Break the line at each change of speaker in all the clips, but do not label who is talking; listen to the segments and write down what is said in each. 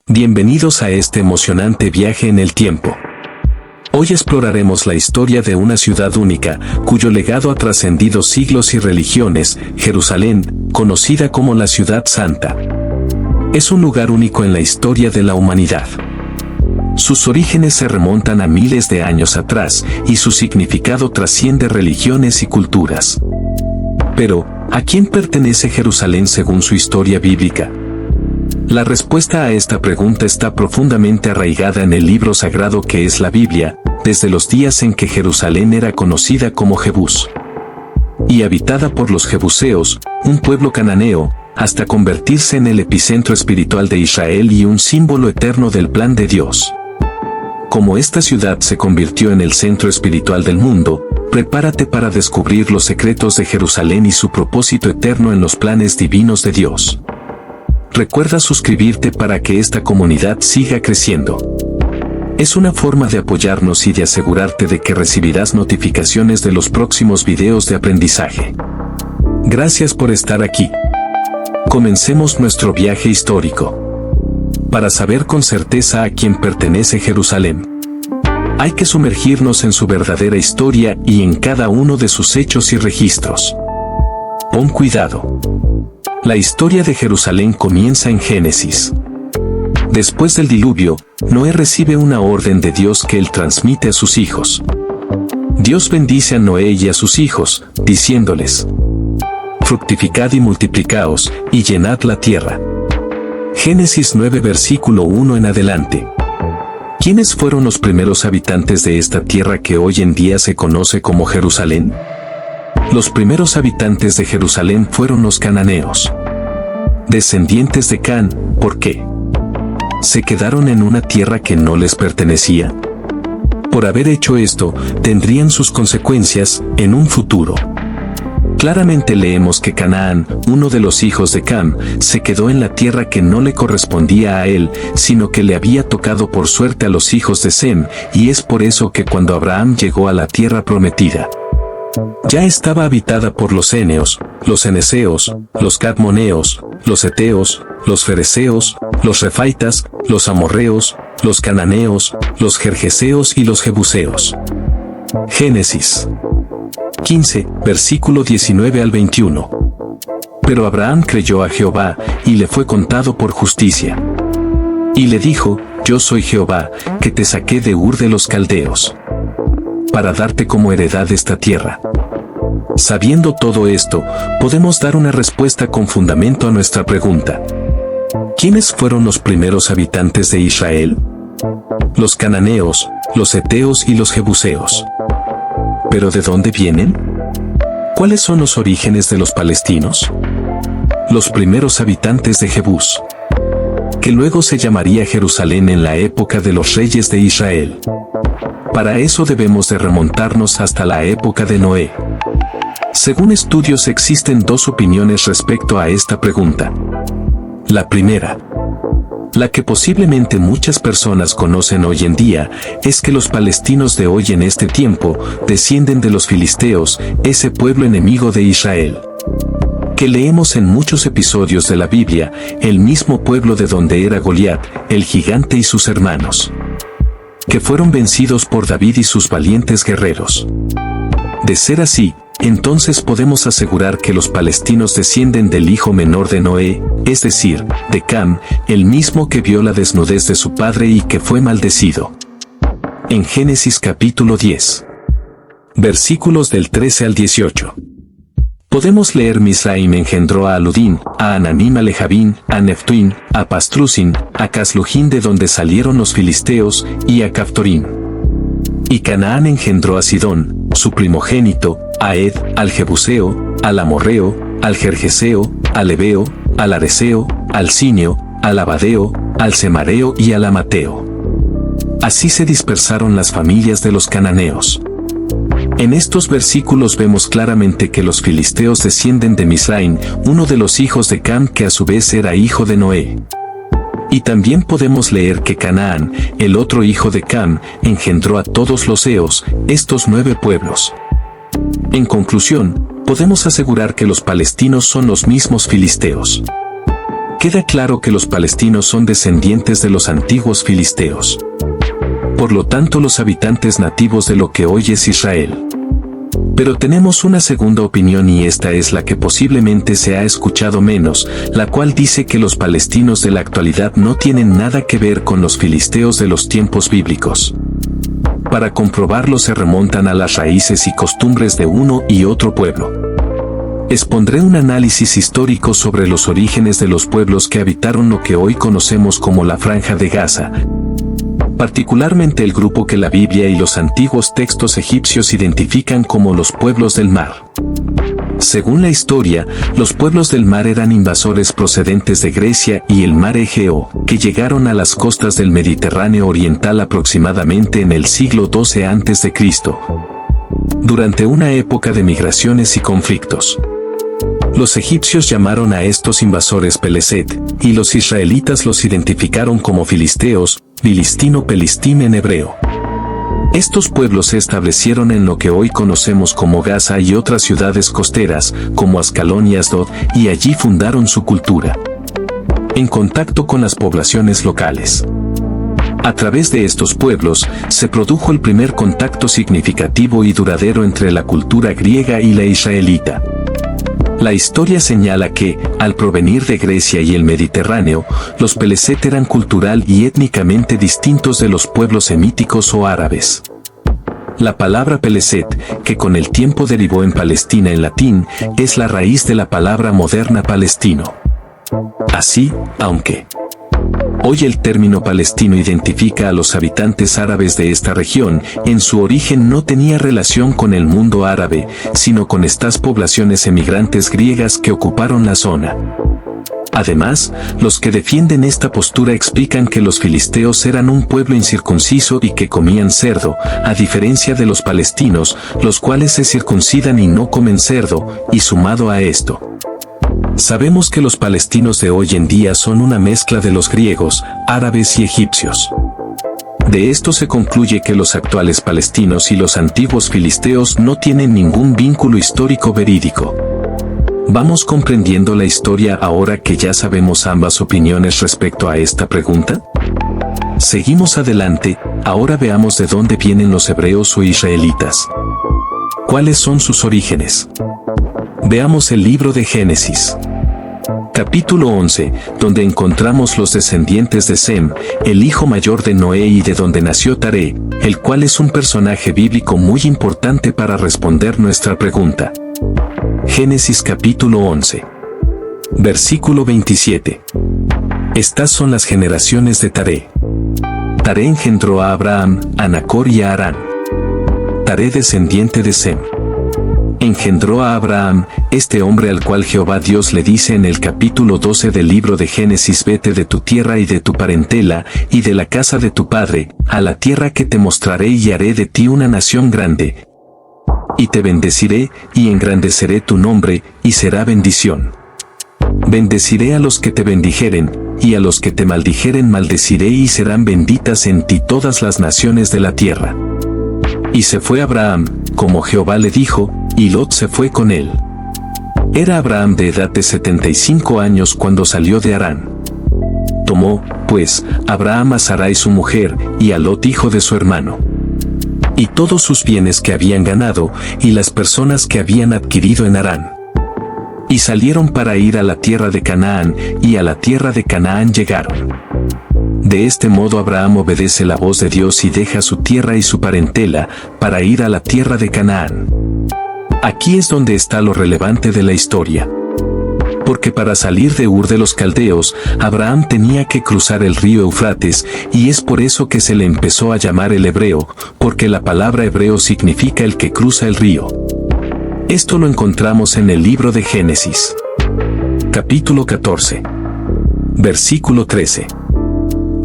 Bienvenidos a este emocionante viaje en el tiempo. Hoy exploraremos la historia de una ciudad única, cuyo legado ha trascendido siglos y religiones, Jerusalén, conocida como la Ciudad Santa. Es un lugar único en la historia de la humanidad. Sus orígenes se remontan a miles de años atrás, y su significado trasciende religiones y culturas. Pero, ¿a quién pertenece Jerusalén según su historia bíblica? La respuesta a esta pregunta está profundamente arraigada en el libro sagrado que es la Biblia, desde los días en que Jerusalén era conocida como Jebús y habitada por los jebuseos, un pueblo cananeo, hasta convertirse en el epicentro espiritual de Israel y un símbolo eterno del plan de Dios. Como esta ciudad se convirtió en el centro espiritual del mundo, prepárate para descubrir los secretos de Jerusalén y su propósito eterno en los planes divinos de Dios. Recuerda suscribirte para que esta comunidad siga creciendo. Es una forma de apoyarnos y de asegurarte de que recibirás notificaciones de los próximos videos de aprendizaje. Gracias por estar aquí. Comencemos nuestro viaje histórico. Para saber con certeza a quién pertenece Jerusalén, hay que sumergirnos en su verdadera historia y en cada uno de sus hechos y registros. Pon cuidado. La historia de Jerusalén comienza en Génesis. Después del diluvio, Noé recibe una orden de Dios que él transmite a sus hijos. Dios bendice a Noé y a sus hijos, diciéndoles: fructificad y multiplicaos, y llenad la tierra. Génesis 9 versículo 1 en adelante. ¿Quiénes fueron los primeros habitantes de esta tierra que hoy en día se conoce como Jerusalén? Los primeros habitantes de Jerusalén fueron los cananeos. Descendientes de Can, ¿por qué? ¿Se quedaron en una tierra que no les pertenecía? Por haber hecho esto, tendrían sus consecuencias en un futuro. Claramente leemos que Canaán, uno de los hijos de Cam, se quedó en la tierra que no le correspondía a él, sino que le había tocado por suerte a los hijos de Sem, y es por eso que cuando Abraham llegó a la tierra prometida, ya estaba habitada por los eneos, los eneseos, los cadmoneos, los eteos, los fereceos, los refaitas, los amorreos, los cananeos, los gergeseos y los jebuseos. Génesis 15, versículo 19 al 21. Pero Abraham creyó a Jehová, y le fue contado por justicia. Y le dijo: yo soy Jehová, que te saqué de Ur de los Caldeos, para darte como heredad esta tierra. Sabiendo todo esto, podemos dar una respuesta con fundamento a nuestra pregunta. ¿Quiénes fueron los primeros habitantes de Israel? Los cananeos, los eteos y los jebuseos. ¿Pero de dónde vienen? ¿Cuáles son los orígenes de los palestinos? Los primeros habitantes de Jebús, que luego se llamaría Jerusalén en la época de los reyes de Israel. Para eso debemos de remontarnos hasta la época de Noé. Según estudios existen dos opiniones respecto a esta pregunta. La primera, la que posiblemente muchas personas conocen hoy en día, es que los palestinos de hoy en este tiempo descienden de los filisteos, ese pueblo enemigo de Israel, que leemos en muchos episodios de la Biblia, el mismo pueblo de donde era Goliat, el gigante y sus hermanos, que fueron vencidos por David y sus valientes guerreros. De ser así, entonces podemos asegurar que los palestinos descienden del hijo menor de Noé, es decir, de Cam, el mismo que vio la desnudez de su padre y que fue maldecido. En Génesis capítulo 10, versículos del 13 al 18. Podemos leer: Misraim engendró a Aludín, a Ananim, a Lehabín, a Neftuín, a Pastrusim, a Casluhín de donde salieron los filisteos, y a Caftorim. Y Canaán engendró a Sidón, su primogénito, a Ed, al Jebuseo, al Amorreo, al Gergeseo, al Ebeo, al Areseo, al Sinio, al Abadeo, al Semareo y al Amateo. Así se dispersaron las familias de los cananeos. En estos versículos vemos claramente que los filisteos descienden de Misraim, uno de los hijos de Cam que a su vez era hijo de Noé. Y también podemos leer que Canaán, el otro hijo de Cam, engendró a todos los eos, estos 9 pueblos. En conclusión, podemos asegurar que los palestinos son los mismos filisteos. Queda claro que los palestinos son descendientes de los antiguos filisteos. Por lo tanto, los habitantes nativos de lo que hoy es Israel. Pero tenemos una segunda opinión y esta es la que posiblemente se ha escuchado menos, la cual dice que los palestinos de la actualidad no tienen nada que ver con los filisteos de los tiempos bíblicos. Para comprobarlo se remontan a las raíces y costumbres de uno y otro pueblo. Expondré un análisis histórico sobre los orígenes de los pueblos que habitaron lo que hoy conocemos como la Franja de Gaza, particularmente el grupo que la Biblia y los antiguos textos egipcios identifican como los pueblos del mar. Según la historia, los pueblos del mar eran invasores procedentes de Grecia y el mar Egeo, que llegaron a las costas del Mediterráneo oriental aproximadamente en el siglo XII a.C., durante una época de migraciones y conflictos. Los egipcios llamaron a estos invasores Peleset, y los israelitas los identificaron como filisteos, filistino-pelistim en hebreo. Estos pueblos se establecieron en lo que hoy conocemos como Gaza y otras ciudades costeras, como Ascalón y Asdod, y allí fundaron su cultura, en contacto con las poblaciones locales. A través de estos pueblos, se produjo el primer contacto significativo y duradero entre la cultura griega y la israelita. La historia señala que, al provenir de Grecia y el Mediterráneo, los Peleset eran cultural y étnicamente distintos de los pueblos semíticos o árabes. La palabra Peleset, que con el tiempo derivó en Palestina en latín, es la raíz de la palabra moderna palestino. Así, aunque hoy el término palestino identifica a los habitantes árabes de esta región, en su origen no tenía relación con el mundo árabe, sino con estas poblaciones emigrantes griegas que ocuparon la zona. Además, los que defienden esta postura explican que los filisteos eran un pueblo incircunciso y que comían cerdo, a diferencia de los palestinos, los cuales se circuncidan y no comen cerdo, y sumado a esto, sabemos que los palestinos de hoy en día son una mezcla de los griegos, árabes y egipcios. De esto se concluye que los actuales palestinos y los antiguos filisteos no tienen ningún vínculo histórico verídico. ¿Vamos comprendiendo la historia ahora que ya sabemos ambas opiniones respecto a esta pregunta? Seguimos adelante, ahora veamos de dónde vienen los hebreos o israelitas. ¿Cuáles son sus orígenes? Veamos el libro de Génesis. Capítulo 11, donde encontramos los descendientes de Sem, el hijo mayor de Noé y de donde nació Taré, el cual es un personaje bíblico muy importante para responder nuestra pregunta. Génesis capítulo 11. Versículo 27. Estas son las generaciones de Taré. Taré engendró a Abraham, a Nacor y a Harán. Taré descendiente de Sem engendró a Abraham, este hombre al cual Jehová Dios le dice en el capítulo 12 del libro de Génesis: vete de tu tierra y de tu parentela, y de la casa de tu padre, a la tierra que te mostraré y haré de ti una nación grande. Y te bendeciré, y engrandeceré tu nombre, y será bendición. Bendeciré a los que te bendijeren, y a los que te maldijeren maldeciré y serán benditas en ti todas las naciones de la tierra. Y se fue Abraham, como Jehová le dijo, y Lot se fue con él. Era Abraham de edad de 75 años cuando salió de Harán. Tomó, pues, Abraham a Sarai su mujer, y a Lot hijo de su hermano, y todos sus bienes que habían ganado, y las personas que habían adquirido en Harán. Y salieron para ir a la tierra de Canaán, y a la tierra de Canaán llegaron. De este modo Abraham obedece la voz de Dios y deja su tierra y su parentela, para ir a la tierra de Canaán. Aquí es donde está lo relevante de la historia. Porque para salir de Ur de los Caldeos, Abraham tenía que cruzar el río Eufrates, y es por eso que se le empezó a llamar el hebreo, porque la palabra hebreo significa el que cruza el río. Esto lo encontramos en el libro de Génesis. Capítulo 14. Versículo 13.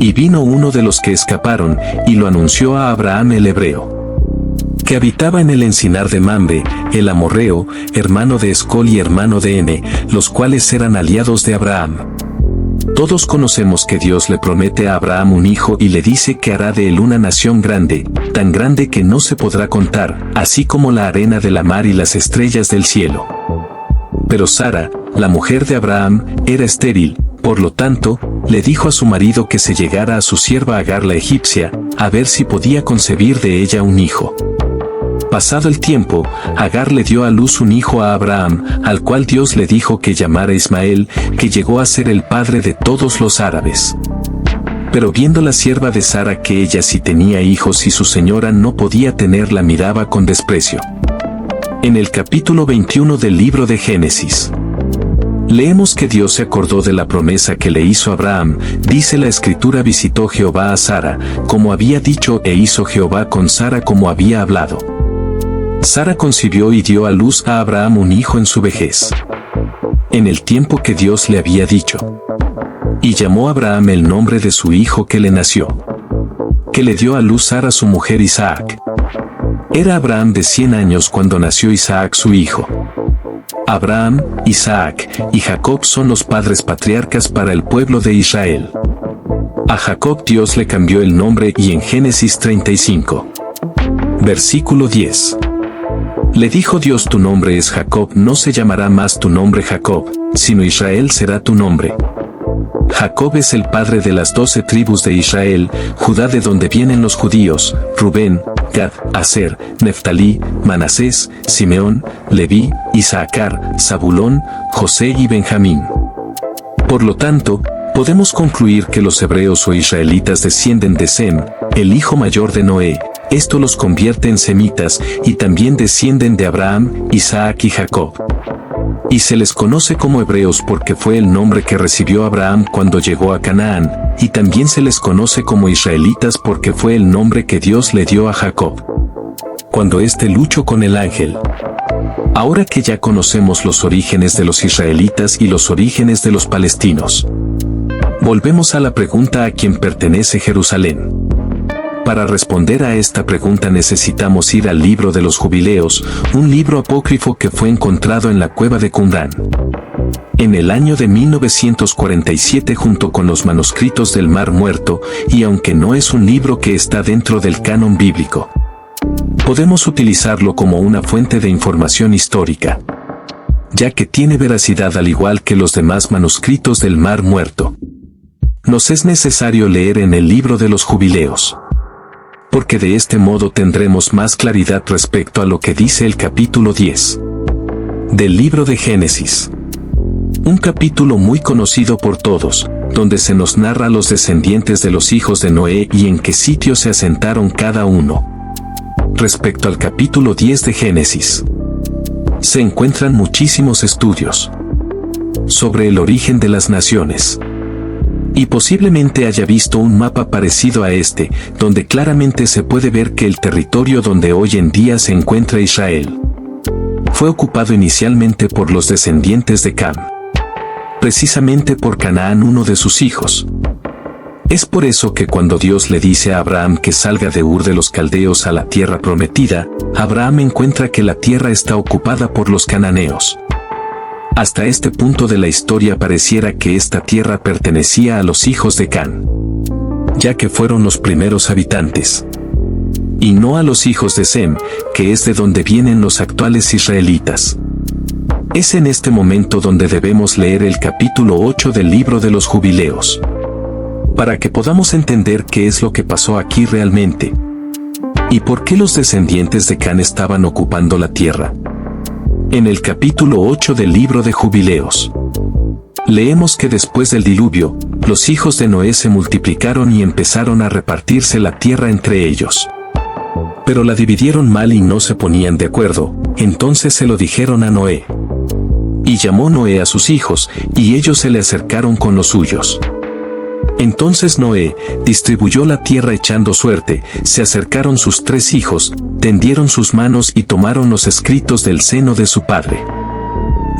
Y vino uno de los que escaparon, y lo anunció a Abraham el hebreo, que habitaba en el encinar de Mamre, el amorreo, hermano de Escol y hermano de Ene, los cuales eran aliados de Abraham. Todos conocemos que Dios le promete a Abraham un hijo y le dice que hará de él una nación grande, tan grande que no se podrá contar, así como la arena de la mar y las estrellas del cielo. Pero Sara, la mujer de Abraham, era estéril, Por lo tanto, le dijo a su marido que se llegara a su sierva Agar la egipcia, a ver si podía concebir de ella un hijo. Pasado el tiempo, Agar le dio a luz un hijo a Abraham, al cual Dios le dijo que llamara Ismael, que llegó a ser el padre de todos los árabes. Pero viendo la sierva de Sara que ella sí tenía hijos y su señora no podía tener, la miraba con desprecio. En el capítulo 21 del libro de Génesis, leemos que Dios se acordó de la promesa que le hizo a Abraham. Dice la escritura: visitó Jehová a Sara, como había dicho, e hizo Jehová con Sara como había hablado. Sara concibió y dio a luz a Abraham un hijo en su vejez, en el tiempo que Dios le había dicho. Y llamó a Abraham el nombre de su hijo que le nació, que le dio a luz Sara su mujer, Isaac. Era Abraham de 100 años cuando nació Isaac su hijo. Abraham, Isaac y Jacob son los padres patriarcas para el pueblo de Israel. A Jacob Dios le cambió el nombre y en Génesis 35, versículo 10. Le dijo Dios: tu nombre es Jacob, no se llamará más tu nombre Jacob, sino Israel será tu nombre. Jacob es el padre de las 12 tribus de Israel, Judá de donde vienen los judíos, Rubén, Gad, Aser, Neftalí, Manasés, Simeón, Leví, Isaacar, Zabulón, José y Benjamín. Por lo tanto, podemos concluir que los hebreos o israelitas descienden de Sem, el hijo mayor de Noé. Esto los convierte en semitas, y también descienden de Abraham, Isaac y Jacob. Y se les conoce como hebreos porque fue el nombre que recibió Abraham cuando llegó a Canaán, y también se les conoce como israelitas porque fue el nombre que Dios le dio a Jacob cuando éste luchó con el ángel. Ahora que ya conocemos los orígenes de los israelitas y los orígenes de los palestinos, volvemos a la pregunta: ¿a quién pertenece Jerusalén? Para responder a esta pregunta necesitamos ir al libro de los Jubileos, un libro apócrifo que fue encontrado en la cueva de Qumrán en el año de 1947 junto con los manuscritos del Mar Muerto, y aunque no es un libro que está dentro del canon bíblico, podemos utilizarlo como una fuente de información histórica, ya que tiene veracidad al igual que los demás manuscritos del Mar Muerto. Nos es necesario leer en el libro de los Jubileos, porque de este modo tendremos más claridad respecto a lo que dice el capítulo 10 del libro de Génesis. Un capítulo muy conocido por todos, donde se nos narra los descendientes de los hijos de Noé y en qué sitio se asentaron cada uno. Respecto al capítulo 10 de Génesis, se encuentran muchísimos estudios sobre el origen de las naciones. Y posiblemente haya visto un mapa parecido a este, donde claramente se puede ver que el territorio donde hoy en día se encuentra Israel fue ocupado inicialmente por los descendientes de Cam, precisamente por Canaán, uno de sus hijos. Es por eso que cuando Dios le dice a Abraham que salga de Ur de los Caldeos a la tierra prometida, Abraham encuentra que la tierra está ocupada por los cananeos. Hasta este punto de la historia pareciera que esta tierra pertenecía a los hijos de Can, ya que fueron los primeros habitantes, y no a los hijos de Sem, que es de donde vienen los actuales israelitas. Es en este momento donde debemos leer el capítulo 8 del libro de los Jubileos, para que podamos entender qué es lo que pasó aquí realmente, y por qué los descendientes de Can estaban ocupando la tierra. En el capítulo 8 del libro de Jubileos, leemos que después del diluvio, los hijos de Noé se multiplicaron y empezaron a repartirse la tierra entre ellos. Pero la dividieron mal y no se ponían de acuerdo, entonces se lo dijeron a Noé. Y llamó Noé a sus hijos, y ellos se le acercaron con los suyos. Entonces Noé distribuyó la tierra echando suerte, se acercaron sus 3 hijos, tendieron sus manos y tomaron los escritos del seno de su padre.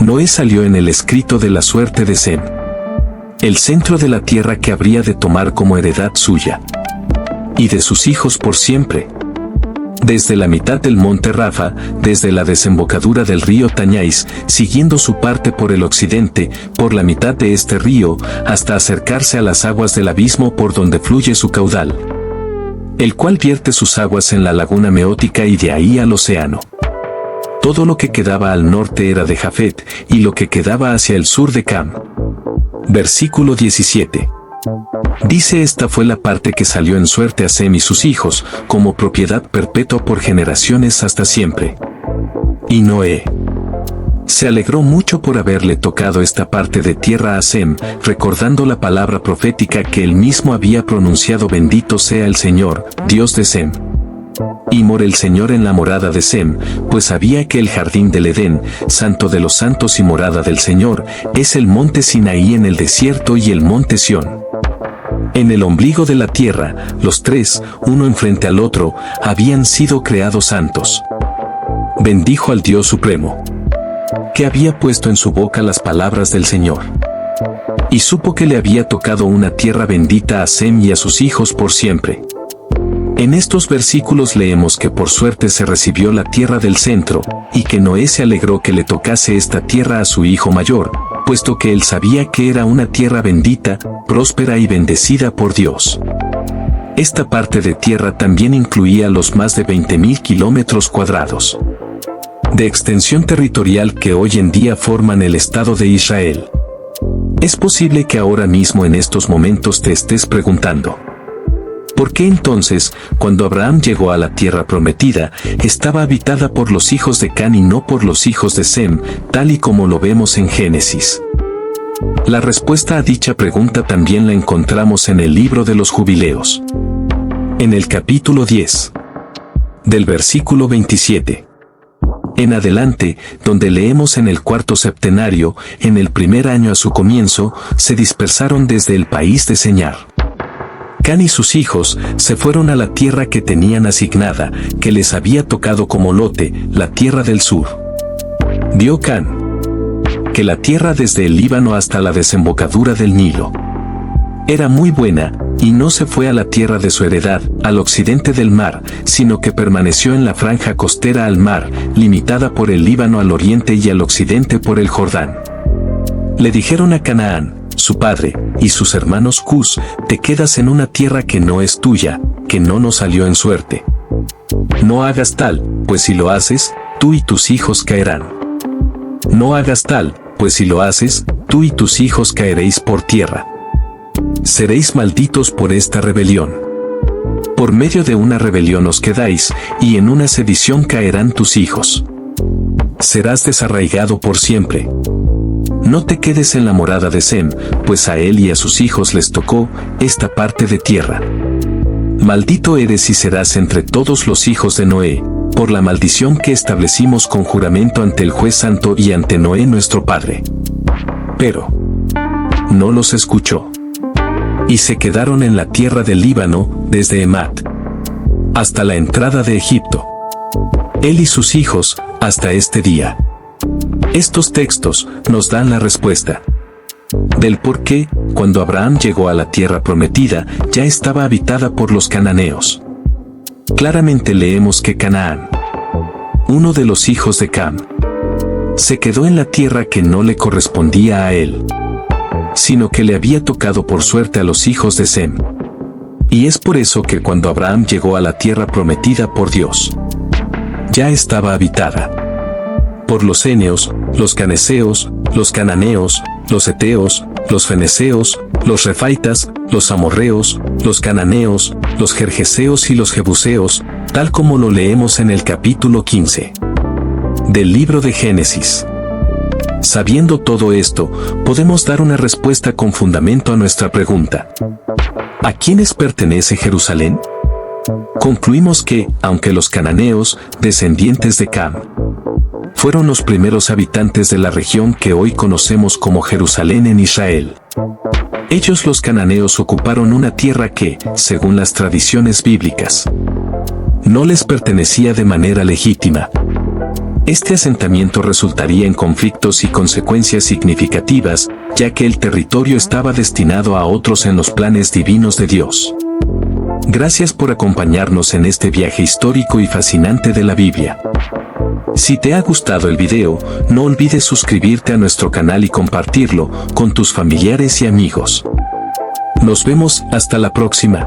Noé salió en el escrito de la suerte de Sem, el centro de la tierra que habría de tomar como heredad suya y de sus hijos por siempre. Desde la mitad del monte Rafa, desde la desembocadura del río Tañais, siguiendo su parte por el occidente, por la mitad de este río, hasta acercarse a las aguas del abismo por donde fluye su caudal, el cual vierte sus aguas en la laguna Meótica y de ahí al océano. Todo lo que quedaba al norte era de Jafet, y lo que quedaba hacia el sur de Cam. Versículo 17. Dice: esta fue la parte que salió en suerte a Sem y sus hijos, como propiedad perpetua por generaciones hasta siempre. Y Noé se alegró mucho por haberle tocado esta parte de tierra a Sem, recordando la palabra profética que él mismo había pronunciado: bendito sea el Señor, Dios de Sem. Y moró el Señor en la morada de Sem, pues sabía que el jardín del Edén, santo de los santos y morada del Señor, es el monte Sinaí en el desierto y el monte Sión. En el ombligo de la tierra, los tres, uno enfrente al otro, habían sido creados santos. Bendijo al Dios Supremo, que había puesto en su boca las palabras del Señor. Y supo que le había tocado una tierra bendita a Sem y a sus hijos por siempre. En estos versículos leemos que por suerte se recibió la tierra del centro, y que Noé se alegró que le tocase esta tierra a su hijo mayor, puesto que él sabía que era una tierra bendita, próspera y bendecida por Dios. Esta parte de tierra también incluía los más de 20.000 kilómetros cuadrados de extensión territorial que hoy en día forman el Estado de Israel. Es posible que ahora mismo en estos momentos te estés preguntando: ¿por qué entonces, cuando Abraham llegó a la tierra prometida, estaba habitada por los hijos de Can y no por los hijos de Sem, tal y como lo vemos en Génesis? La respuesta a dicha pregunta también la encontramos en el libro de los Jubileos. En el capítulo 10, del versículo 27 en adelante, donde leemos: en el cuarto septenario, en el primer año a su comienzo, se dispersaron desde el país de Señar. Can y sus hijos se fueron a la tierra que tenían asignada, que les había tocado como lote, la tierra del sur. Vio Can que la tierra desde el Líbano hasta la desembocadura del Nilo era muy buena, y no se fue a la tierra de su heredad, al occidente del mar, sino que permaneció en la franja costera al mar, limitada por el Líbano al oriente y al occidente por el Jordán. Le dijeron a Canaán, su padre, y sus hermanos: Cus, te quedas en una tierra que no es tuya, que no nos salió en suerte. No hagas tal, pues si lo haces, tú y tus hijos caerán. No hagas tal, pues si lo haces, tú y tus hijos caeréis por tierra. Seréis malditos por esta rebelión. Por medio de una rebelión os quedáis, y en una sedición caerán tus hijos. Serás desarraigado por siempre. No te quedes en la morada de Sem, pues a él y a sus hijos les tocó esta parte de tierra. Maldito eres y serás entre todos los hijos de Noé, por la maldición que establecimos con juramento ante el juez santo y ante Noé nuestro padre. Pero no los escuchó. Y se quedaron en la tierra del Líbano, desde Emat hasta la entrada de Egipto. Él y sus hijos, hasta este día. Estos textos nos dan la respuesta del por qué, cuando Abraham llegó a la tierra prometida, ya estaba habitada por los cananeos. Claramente leemos que Canaán, uno de los hijos de Cam, se quedó en la tierra que no le correspondía a él, sino que le había tocado por suerte a los hijos de Sem. Y es por eso que cuando Abraham llegó a la tierra prometida por Dios, ya estaba habitada por los eneos, los caneseos, los cananeos, los heteos, los feneceos, los refaitas, los amorreos, los cananeos, los gergeseos y los jebuseos, tal como lo leemos en el capítulo 15 del libro de Génesis. Sabiendo todo esto, podemos dar una respuesta con fundamento a nuestra pregunta: ¿a quiénes pertenece Jerusalén? Concluimos que, aunque los cananeos, descendientes de Cam, fueron los primeros habitantes de la región que hoy conocemos como Jerusalén en Israel, ellos los cananeos ocuparon una tierra que, según las tradiciones bíblicas, no les pertenecía de manera legítima. Este asentamiento resultaría en conflictos y consecuencias significativas, ya que el territorio estaba destinado a otros en los planes divinos de Dios. Gracias por acompañarnos en este viaje histórico y fascinante de la Biblia. Si te ha gustado el video, no olvides suscribirte a nuestro canal y compartirlo con tus familiares y amigos. Nos vemos hasta la próxima.